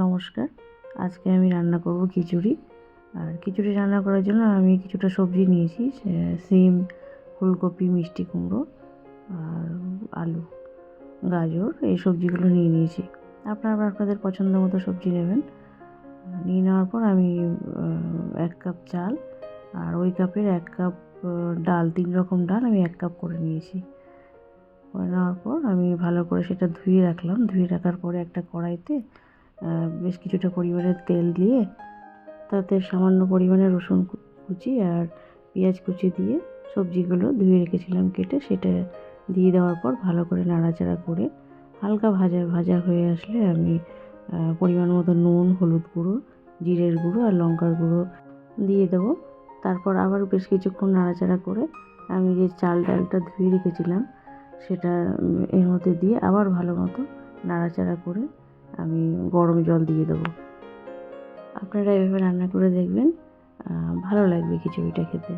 নমস্কার। আজকে আমি রান্না করব খিচুড়ি। আর খিচুড়ি রান্না করার জন্য আমি কিছুটা সবজি নিয়েছি, সিম, ফুলকপি, মিষ্টি কুমড়ো আর আলু, গাজর, এই সবজিগুলো নিয়েছি। আপনারা আপনাদের পছন্দ মতো সবজি নেবেন। নিয়ে নেওয়ার পর আমি 1 কাপ চাল আর ওই কাপের 1 কাপ ডাল, 3 রকম ডাল আমি 1 কাপ করে নিয়েছি। করে নেওয়ার পর আমি ভালো করে সেটা ধুয়ে রাখলাম। ধুয়ে রাখার পরে একটা কড়াইতে বেশ কিছুটা পরিমাণে তেল দিয়ে তাতে সামান্য পরিমাণে রসুন কুচি আর পেঁয়াজ কুচি দিয়ে সবজিগুলো ধুয়ে রেখেছিলাম কেটে, সেটা দিয়ে দেওয়ার পর ভালো করে নাড়াচাড়া করে হালকা ভাজা হয়ে আসলে আমি পরিমাণ মতো নুন, হলুদ গুঁড়ো, জিরের গুঁড়ো আর লঙ্কার গুঁড়ো দিয়ে দেবো। তারপর আবার বেশ কিছুক্ষণ নাড়াচাড়া করে আমি যে চাল ডালটা ধুয়ে রেখেছিলাম সেটা এর মধ্যে দিয়ে আবার ভালো মতো নাড়াচাড়া করে আমি গরম জল দিয়ে দেবো। আপনারা এভাবে রান্না করে দেখবেন, ভালো লাগবে খিচুড়িটা খেতে।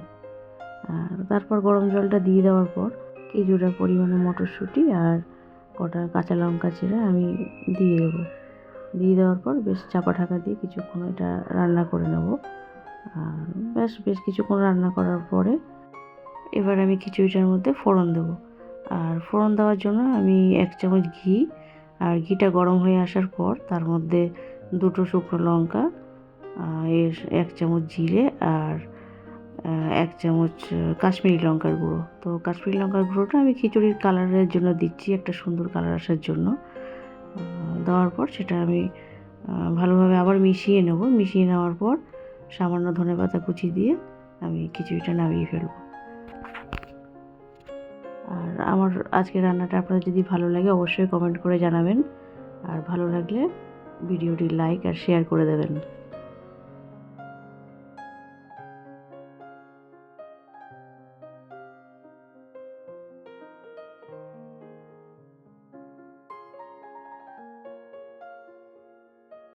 আর তারপর গরম জলটা দিয়ে দেওয়ার পর কিছুটা পরিমাণে মটরশুঁটি আর কটা কাঁচা লঙ্কা চিরা আমি দিয়ে দেবো। দিয়ে দেওয়ার পর বেশ চাপা ঢাকা দিয়ে কিছুক্ষণ এটা রান্না করে নেব। আর বেশ কিছুক্ষণ রান্না করার পরে এবার আমি খিচুড়িটার মধ্যে ফোড়ন দেবো। আর ফোড়ন দেওয়ার জন্য আমি 1 চামচ ঘি, আর ঘিটা গরম হয়ে আসার পর তার মধ্যে 2টো শুকনো লঙ্কা, 1 চামচ জিরে আর 1 চামচ কাশ্মীরি লঙ্কার গুঁড়ো। তো কাশ্মীরি লঙ্কার গুঁড়োটা আমি খিচুড়ির কালারের জন্য দিচ্ছি, একটা সুন্দর কালার আসার জন্য। দেওয়ার পর সেটা আমি ভালোভাবে আবার মিশিয়ে নেব। মিশিয়ে নেওয়ার পর সামান্য ধনেপাতা কুচি দিয়ে আমি খিচুড়িটা নামিয়ে ফেলব। আর আমার আজকের রান্নাটা আপনাদের যদি ভালো লাগে অবশ্যই কমেন্ট করে জানাবেন। আর ভালো লাগলে ভিডিওটি লাইক আর শেয়ার করে দেবেন।